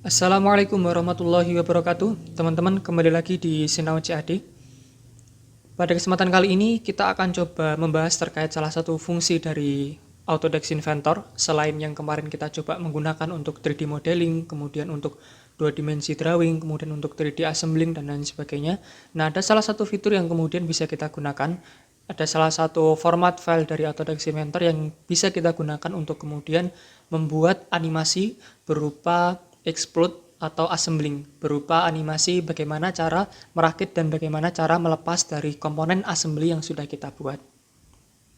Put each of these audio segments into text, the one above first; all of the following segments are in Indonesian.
Assalamualaikum warahmatullahi wabarakatuh. Teman-teman, kembali lagi di Sinau CAD. Pada kesempatan kali ini kita akan coba membahas terkait salah satu fungsi dari Autodesk Inventor selain yang kemarin kita coba menggunakan untuk 3D modeling, kemudian untuk 2 dimensi drawing, kemudian untuk 3D assembling dan lain sebagainya. Nah, ada salah satu fitur yang kemudian bisa kita gunakan. Ada salah satu format file dari Autodesk Inventor yang bisa kita gunakan untuk kemudian membuat animasi berupa explode atau assembling, berupa animasi bagaimana cara merakit dan bagaimana cara melepas dari komponen assembly yang sudah kita buat.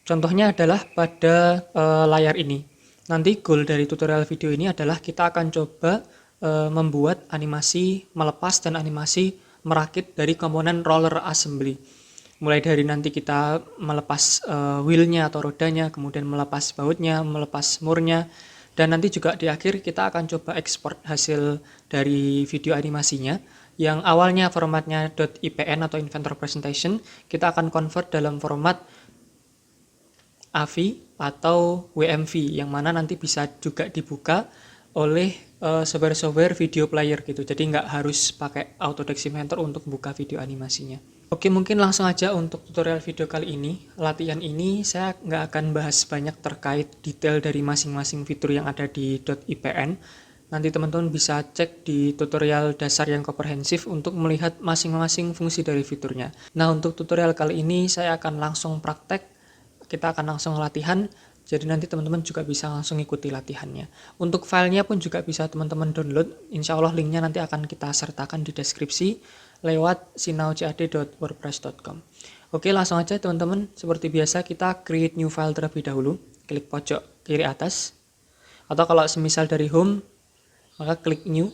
Contohnya adalah pada layar ini. Nanti goal dari tutorial video ini adalah kita akan coba membuat animasi melepas dan animasi merakit dari komponen roller assembly. Mulai dari nanti kita melepas wheelnya atau rodanya, kemudian melepas bautnya, melepas murnya, dan nanti juga di akhir kita akan coba ekspor hasil dari video animasinya yang awalnya formatnya .ipn atau Inventor Presentation, kita akan convert dalam format AVI atau WMV yang mana nanti bisa juga dibuka oleh software-software video player gitu. Jadi nggak harus pakai Autodesk Inventor untuk buka video animasinya. Oke, mungkin langsung aja untuk tutorial video kali ini. Latihan ini saya nggak akan bahas banyak terkait detail dari masing-masing fitur yang ada di .ipn. Nanti teman-teman bisa cek di tutorial dasar yang komprehensif untuk melihat masing-masing fungsi dari fiturnya. Nah, untuk tutorial kali ini saya akan langsung praktek. Kita akan langsung latihan. Jadi nanti teman-teman juga bisa langsung ikuti latihannya. Untuk filenya pun juga bisa teman-teman download. Insya Allah linknya nanti akan kita sertakan di deskripsi lewat sinaucad.wordpress.com. Oke, langsung aja teman-teman. Seperti biasa kita create new file terlebih dahulu. Klik pojok kiri atas. Atau kalau semisal dari home, maka klik new.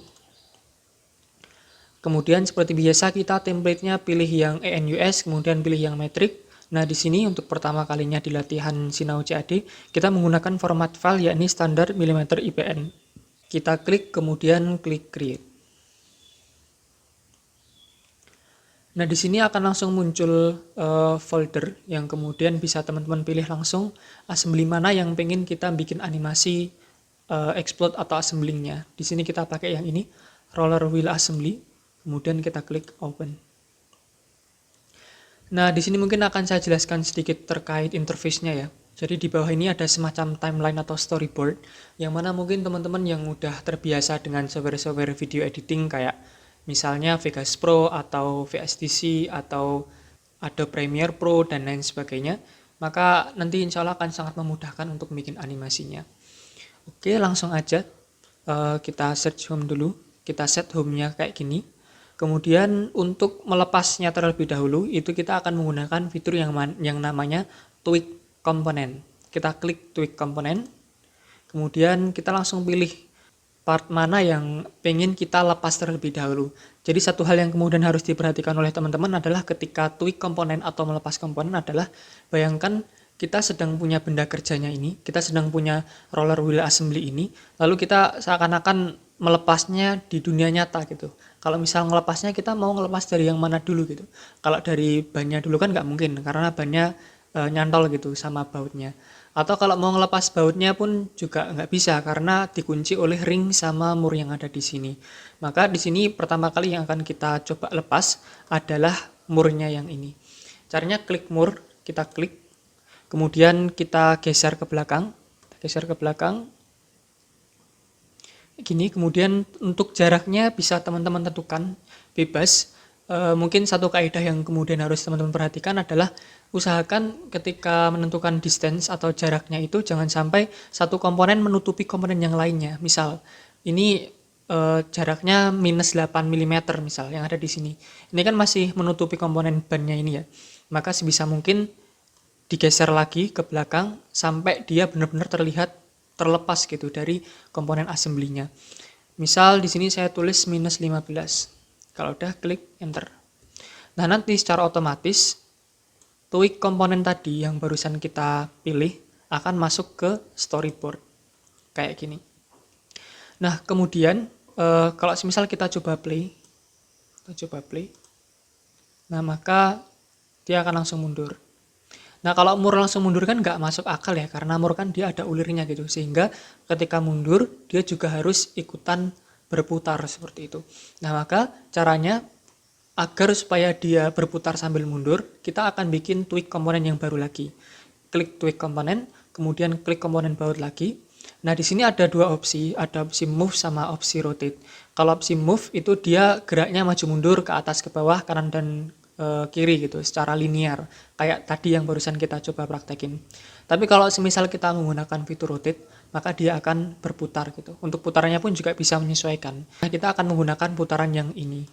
Kemudian seperti biasa kita template-nya pilih yang ENUS, kemudian pilih yang metric. Nah, di sini untuk pertama kalinya di latihan Sinau CAD, kita menggunakan format file yakni standar mm IPN. Kita klik kemudian klik create. Nah, di sini akan langsung muncul folder yang kemudian bisa teman-teman pilih langsung assembly mana yang pengen kita bikin animasi explode atau assemblingnya. Di sini kita pakai yang ini, roller wheel assembly. Kemudian kita klik open. Nah, di sini mungkin akan saya jelaskan sedikit terkait interface-nya ya. Jadi di bawah ini ada semacam timeline atau storyboard, yang mana mungkin teman-teman yang udah terbiasa dengan software-software video editing kayak misalnya Vegas Pro atau VSDC atau Adobe Premiere Pro dan lain sebagainya, maka nanti insya Allah akan sangat memudahkan untuk bikin animasinya. Oke, langsung aja kita search home dulu, kita set home-nya kayak gini. Kemudian untuk melepasnya terlebih dahulu, itu kita akan menggunakan fitur yang namanya tweak component. Kita klik tweak component, kemudian kita langsung pilih part mana yang pengen kita lepas terlebih dahulu. Jadi satu hal yang kemudian harus diperhatikan oleh teman-teman adalah ketika tweak komponen atau melepas komponen adalah bayangkan kita sedang punya benda kerjanya ini, kita sedang punya roller wheel assembly ini, lalu kita seakan-akan melepasnya di dunia nyata gitu. Kalau misal ngelepasnya kita mau ngelepas dari yang mana dulu gitu. Kalau dari bannya dulu kan nggak mungkin karena bannya nyantol gitu sama bautnya. Atau kalau mau ngelepas bautnya pun juga nggak bisa karena dikunci oleh ring sama mur yang ada di sini. Maka di sini pertama kali yang akan kita coba lepas adalah murnya yang ini. Caranya klik mur, kita klik, kemudian kita geser ke belakang, gini. Kemudian untuk jaraknya bisa teman-teman tentukan bebas. Mungkin satu kaidah yang kemudian harus teman-teman perhatikan adalah usahakan ketika menentukan distance atau jaraknya itu jangan sampai satu komponen menutupi komponen yang lainnya. Misal ini jaraknya minus 8 mm misal yang ada di sini. Ini kan masih menutupi komponen bannya ini ya. Maka sebisa mungkin digeser lagi ke belakang sampai dia benar-benar terlihat terlepas gitu dari komponen assembly-nya. Misal di sini saya tulis minus 15. Kalau udah klik enter. Nah, nanti secara otomatis tweak komponen tadi yang barusan kita pilih akan masuk ke storyboard kayak gini. Nah, kemudian kalau misal kita coba play, nah maka dia akan langsung mundur. Nah, kalau mur langsung mundur kan nggak masuk akal ya, karena mur kan dia ada ulirnya gitu, sehingga ketika mundur dia juga harus ikutan berputar seperti itu. Nah, maka caranya agar supaya dia berputar sambil mundur, kita akan bikin tweak komponen yang baru lagi. Klik tweak komponen, kemudian klik komponen baut lagi. Nah, di sini ada dua opsi, ada opsi move sama opsi rotate. Kalau opsi move itu dia geraknya maju mundur ke atas ke bawah, kanan dan kiri gitu, secara linear, kayak tadi yang barusan kita coba praktekin. Tapi kalau semisal kita menggunakan fitur rotate, maka dia akan berputar gitu. Untuk putarannya pun juga bisa menyesuaikan. Nah, kita akan menggunakan putaran yang ini.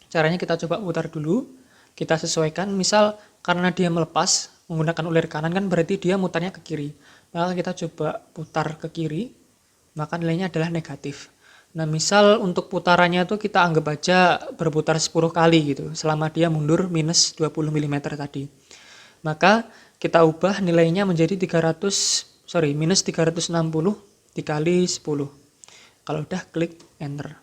Caranya kita coba putar dulu, kita sesuaikan. Misal karena dia melepas menggunakan ulir kanan kan berarti dia mutarnya ke kiri. Maka kita coba putar ke kiri, maka nilainya adalah negatif. Nah, misal untuk putarannya tuh kita anggap aja berputar 10 kali gitu, selama dia mundur minus 20 mm tadi. Maka kita ubah nilainya menjadi minus 360 dikali 10. Kalau udah klik enter.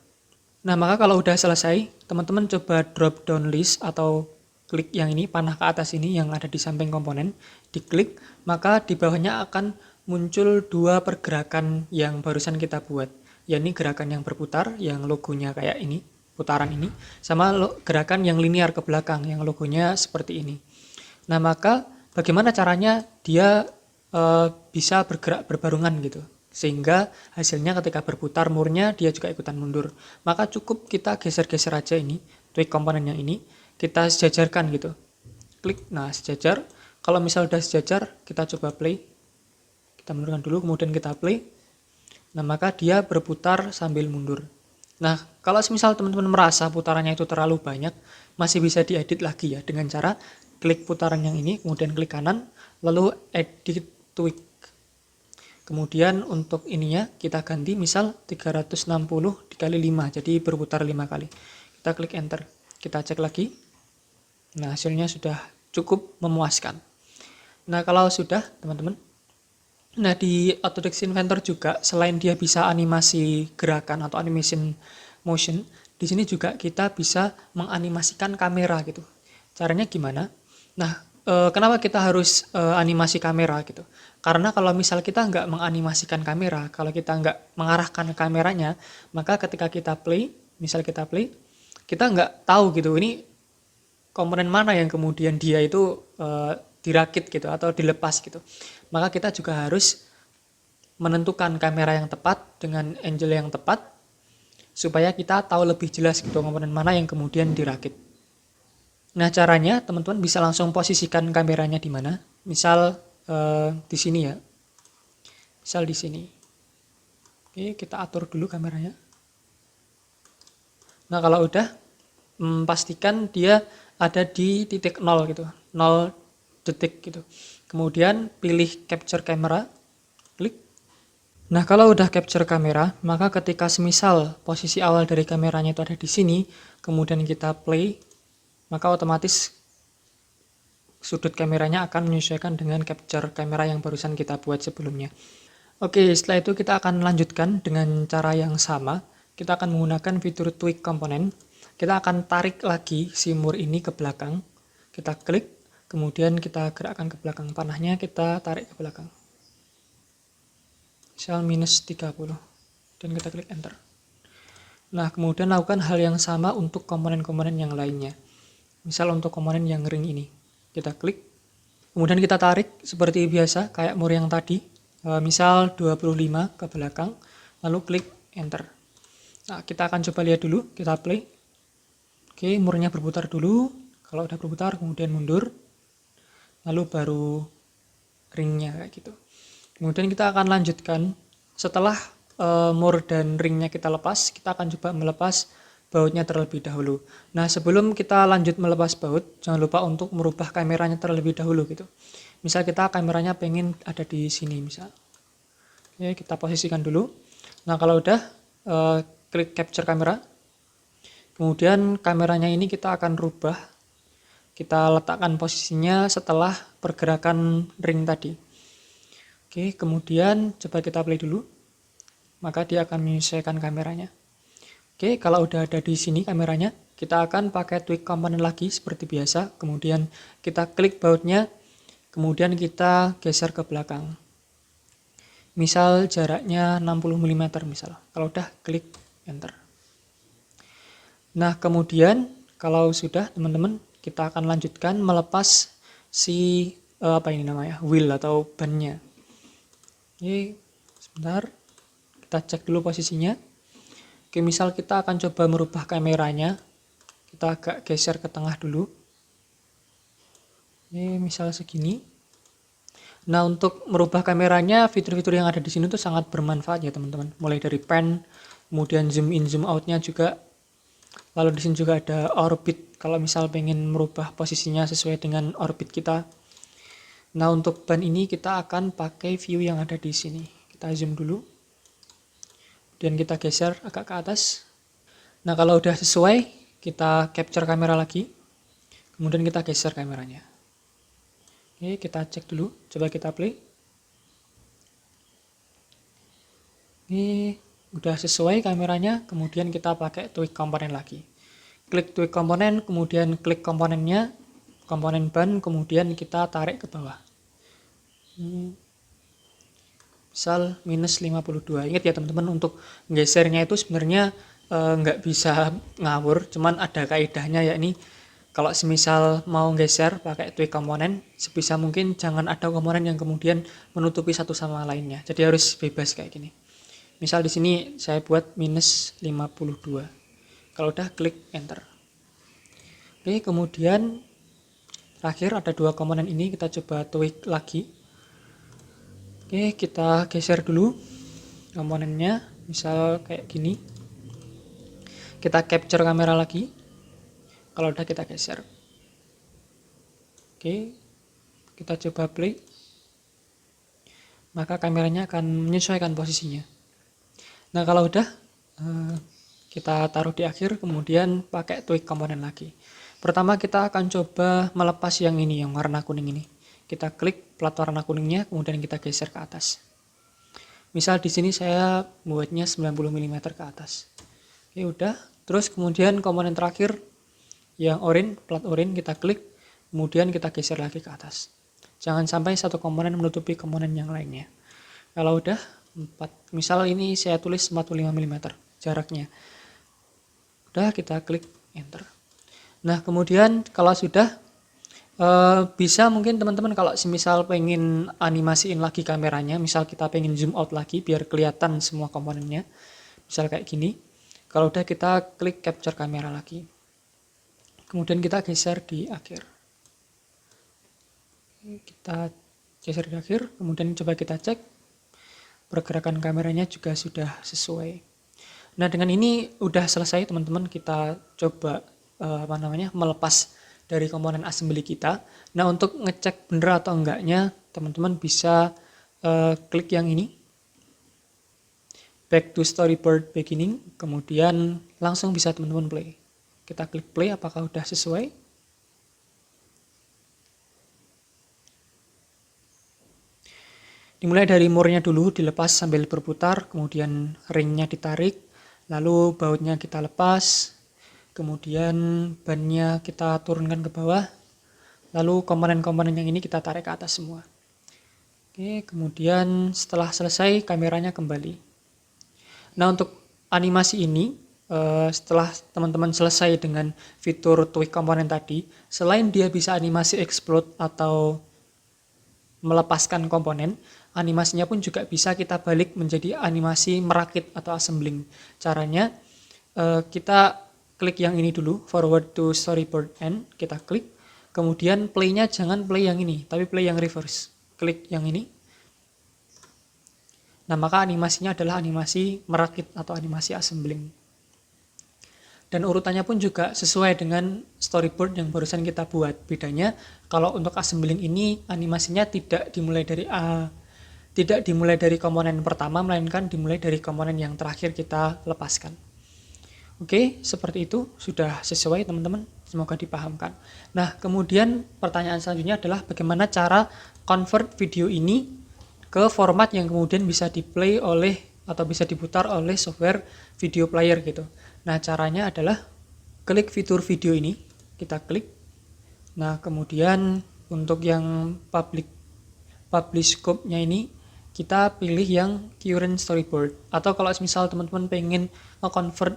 Nah, maka kalau udah selesai, teman-teman coba drop down list atau klik yang ini, panah ke atas ini yang ada di samping komponen, diklik, maka di bawahnya akan muncul dua pergerakan yang barusan kita buat. Yakni gerakan yang berputar, yang logonya kayak ini, putaran ini, sama gerakan yang linear ke belakang, yang logonya seperti ini. Nah, maka bagaimana caranya dia bisa bergerak berbarungan gitu, sehingga hasilnya ketika berputar murnya dia juga ikutan mundur. Maka cukup kita geser-geser aja ini, tweak komponen yang ini, kita sejajarkan gitu. Klik, nah sejajar. Kalau misal udah sejajar, kita coba play. Kita mundurkan dulu, kemudian kita play. Nah, maka dia berputar sambil mundur. Nah, kalau misal teman-teman merasa putarannya itu terlalu banyak, masih bisa diedit lagi ya, dengan cara klik putaran yang ini, kemudian klik kanan, lalu edit tweak. Kemudian untuk ininya kita ganti misal 360 dikali 5, jadi berputar 5 kali. Kita klik enter, kita cek lagi. Nah, hasilnya sudah cukup memuaskan. Nah, kalau sudah teman-teman, nah di Autodesk Inventor juga selain dia bisa animasi gerakan atau animation motion, di sini juga kita bisa menganimasikan kamera gitu. Caranya gimana? Nah, kenapa kita harus animasi kamera gitu? Karena kalau misal kita nggak menganimasikan kamera, kalau kita nggak mengarahkan kameranya, maka ketika kita play, misal kita play, kita nggak tahu gitu, ini komponen mana yang kemudian dia itu dirakit gitu atau dilepas gitu. Maka kita juga harus menentukan kamera yang tepat dengan angle yang tepat supaya kita tahu lebih jelas gitu komponen mana yang kemudian dirakit. Nah, caranya teman-teman bisa langsung posisikan kameranya di mana. Misal di sini ya. Misal di sini. Oke, kita atur dulu kameranya. Nah, kalau udah pastikan dia ada di titik 0 gitu. 0 detik gitu. Kemudian pilih capture camera, klik. Nah, kalau udah capture kamera, maka ketika semisal posisi awal dari kameranya itu ada di sini, kemudian kita play, maka otomatis sudut kameranya akan menyesuaikan dengan capture kamera yang barusan kita buat sebelumnya. Oke, setelah itu kita akan lanjutkan dengan cara yang sama. Kita akan menggunakan fitur tweak komponen. Kita akan tarik lagi si mur ini ke belakang. Kita klik. Kemudian kita gerakkan ke belakang, panahnya kita tarik ke belakang. Misal minus 30. Dan kita klik enter. Nah, kemudian lakukan hal yang sama untuk komponen-komponen yang lainnya. Misal untuk komponen yang ring ini. Kita klik. Kemudian kita tarik seperti biasa, kayak mur yang tadi. Misal 25 ke belakang. Lalu klik enter. Nah, kita akan coba lihat dulu. Kita play. Oke, murnya berputar dulu. Kalau udah berputar, kemudian mundur. Lalu baru ringnya kayak gitu. Kemudian kita akan lanjutkan setelah mur dan ringnya kita lepas, kita akan coba melepas bautnya terlebih dahulu. Nah, sebelum kita lanjut melepas baut, jangan lupa untuk merubah kameranya terlebih dahulu gitu. Misal kita kameranya pengen ada di sini misal. Oke, kita posisikan dulu. Nah, kalau udah klik capture kamera. Kemudian kameranya ini kita akan rubah. Kita letakkan posisinya setelah pergerakan ring tadi. Oke, kemudian coba kita play dulu. Maka dia akan menyesuaikan kameranya. Oke, kalau udah ada di sini kameranya, kita akan pakai tweak komponen lagi seperti biasa. Kemudian kita klik bautnya, kemudian kita geser ke belakang. Misal jaraknya 60 mm misal. Kalau udah klik enter. Nah, kemudian kalau sudah teman-teman, kita akan lanjutkan melepas si apa ini namanya, wheel atau bannya. Oke, sebentar, kita cek dulu posisinya. Oke, misal kita akan coba merubah kameranya, kita agak geser ke tengah dulu. Oke, misal segini. Nah, untuk merubah kameranya, fitur-fitur yang ada di sini tuh sangat bermanfaat ya teman-teman. Mulai dari pan, kemudian zoom in zoom outnya juga. Lalu di sini juga ada orbit, kalau misal pengen merubah posisinya sesuai dengan orbit kita. Nah, untuk ban ini kita akan pakai view yang ada di sini. Kita zoom dulu. Kemudian kita geser agak ke atas. Nah, kalau udah sesuai, kita capture kamera lagi. Kemudian kita geser kameranya. Oke, kita cek dulu. Coba kita play. Ini udah sesuai kameranya. Kemudian kita pakai tweak komponen lagi. Klik tweak komponen, kemudian klik komponennya, komponen ban, kemudian kita tarik ke bawah. Misal minus 52. Ingat ya teman-teman, untuk gesernya itu sebenarnya nggak bisa ngawur, cuman ada kaidahnya, yakni kalau semisal mau geser pakai tweak komponen, sebisa mungkin jangan ada komponen yang kemudian menutupi satu sama lainnya. Jadi harus bebas kayak gini. Misal di sini saya buat minus 52. Kalau udah klik enter. Oke, kemudian terakhir ada dua komponen ini, kita coba tweak lagi. Oke, kita geser dulu komponennya, misal kayak gini. Kita capture kamera lagi. Kalau udah kita geser. Oke, kita coba play. Maka kameranya akan menyesuaikan posisinya. Nah, kalau udah kita taruh di akhir, kemudian pakai tweak komponen lagi. Pertama kita akan coba melepas yang ini, yang warna kuning ini. Kita klik plat warna kuningnya, kemudian kita geser ke atas. Misal di sini saya buatnya 90 mm ke atas. Oke, udah. Terus kemudian komponen terakhir yang oranye, plat oranye kita klik, kemudian kita geser lagi ke atas. Jangan sampai satu komponen menutupi komponen yang lainnya. Kalau udah 4, misal ini saya tulis 45 mm jaraknya. Udah, kita klik enter. Nah, kemudian kalau sudah bisa mungkin teman-teman kalau semisal pengen animasiin lagi kameranya, misal kita pengen zoom out lagi biar kelihatan semua komponennya, misal kayak gini. Kalau udah, kita klik capture kamera lagi, kemudian kita geser di akhir. Kita geser di akhir, kemudian coba kita cek pergerakan kameranya juga sudah sesuai. Nah, dengan ini udah selesai teman-teman, kita coba melepas dari komponen assembly kita. Nah, untuk ngecek bener atau enggaknya, teman-teman bisa klik yang ini, back to storyboard beginning, kemudian langsung bisa teman-teman play. Kita klik play, apakah udah sesuai. Dimulai dari murnya dulu, dilepas sambil berputar, kemudian ringnya ditarik, lalu bautnya kita lepas, kemudian bannya kita turunkan ke bawah, lalu komponen-komponen yang ini kita tarik ke atas semua. Oke, kemudian setelah selesai kameranya kembali. Nah, untuk animasi ini, setelah teman-teman selesai dengan fitur tweak komponen tadi, selain dia bisa animasi explode atau melepaskan komponen, animasinya pun juga bisa kita balik menjadi animasi merakit atau assembling. Caranya kita klik yang ini dulu, forward to storyboard end, kita klik, kemudian play-nya jangan play yang ini, tapi play yang reverse. Klik yang ini. Nah, maka animasinya adalah animasi merakit atau animasi assembling. Dan urutannya pun juga sesuai dengan storyboard yang barusan kita buat. Bedanya kalau untuk assembling ini animasinya tidak dimulai dari komponen pertama, melainkan dimulai dari komponen yang terakhir kita lepaskan. Oke, seperti itu sudah sesuai teman-teman, semoga dipahamkan. Nah, kemudian pertanyaan selanjutnya adalah bagaimana cara convert video ini ke format yang kemudian bisa di-play oleh atau bisa diputar oleh software video player gitu. Nah, caranya adalah klik fitur video ini, kita klik. Nah, kemudian untuk yang publish scope-nya ini, kita pilih yang current storyboard. Atau kalau misal teman-teman pengen nge-convert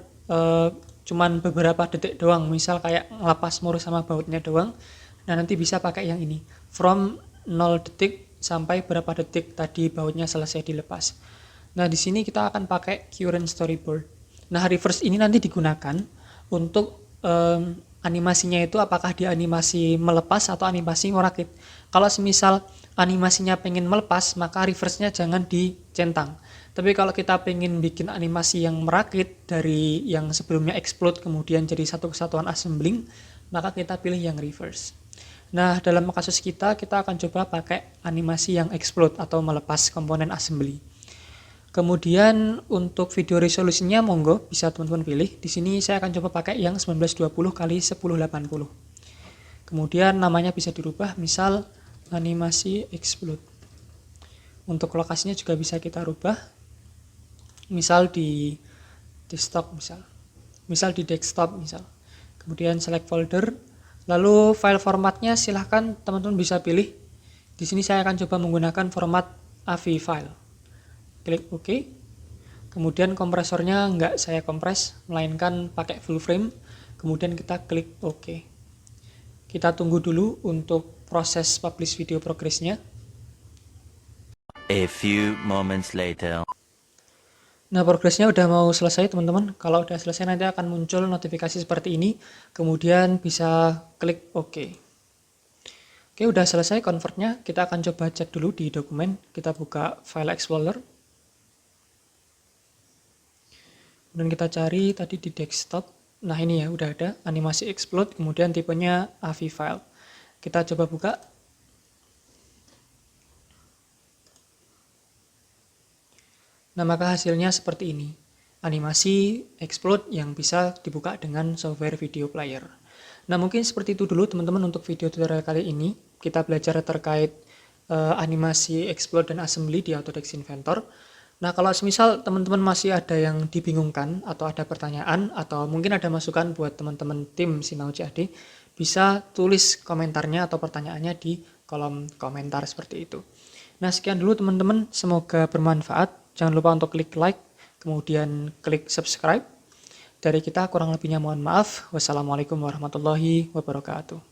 cuman beberapa detik doang, misal kayak ngelepas mur sama bautnya doang, nah nanti bisa pakai yang ini, from 0 detik sampai berapa detik tadi bautnya selesai dilepas. Nah di sini kita akan pakai current storyboard. Nah reverse ini nanti digunakan untuk animasinya itu apakah dia animasi melepas atau animasi merakit. Kalau semisal animasinya pengen melepas, maka reverse-nya jangan dicentang. Tapi kalau kita pengen bikin animasi yang merakit dari yang sebelumnya explode kemudian jadi satu kesatuan assembling, maka kita pilih yang reverse. Nah, dalam kasus kita akan coba pakai animasi yang explode atau melepas komponen assembly. Kemudian untuk video resolusinya monggo bisa teman-teman pilih. Di sini saya akan coba pakai yang 1920 x 1080. Kemudian namanya bisa dirubah, misal animasi explode. Untuk lokasinya juga bisa kita rubah. Misal di desktop misal di desktop misal. Kemudian select folder. Lalu file formatnya silahkan teman-teman bisa pilih. Di sini saya akan coba menggunakan format AVI file. Klik OK. Kemudian kompresornya enggak saya kompres, melainkan pakai full frame. Kemudian kita klik OK. Kita tunggu dulu untuk proses publish video progressnya. A few moments later. Nah, progresnya udah mau selesai teman-teman. Kalau udah selesai nanti akan muncul notifikasi seperti ini. Kemudian bisa klik OK. Oke, udah selesai convertnya. Kita akan coba cek dulu di dokumen. Kita buka file explorer. Dan kita cari tadi di desktop. Nah ini ya, udah ada animasi explode, kemudian tipenya AVI file. Kita coba buka. Nah maka hasilnya seperti ini. Animasi explode yang bisa dibuka dengan software video player. Nah mungkin seperti itu dulu teman-teman untuk video tutorial kali ini. Kita belajar terkait animasi explode dan assembly di Autodesk Inventor. Nah kalau semisal teman-teman masih ada yang dibingungkan atau ada pertanyaan atau mungkin ada masukan buat teman-teman tim Sinau CAD, bisa tulis komentarnya atau pertanyaannya di kolom komentar seperti itu. Nah sekian dulu teman-teman, semoga bermanfaat. Jangan lupa untuk klik like, kemudian klik subscribe. Dari kita kurang lebihnya mohon maaf. Wassalamualaikum warahmatullahi wabarakatuh.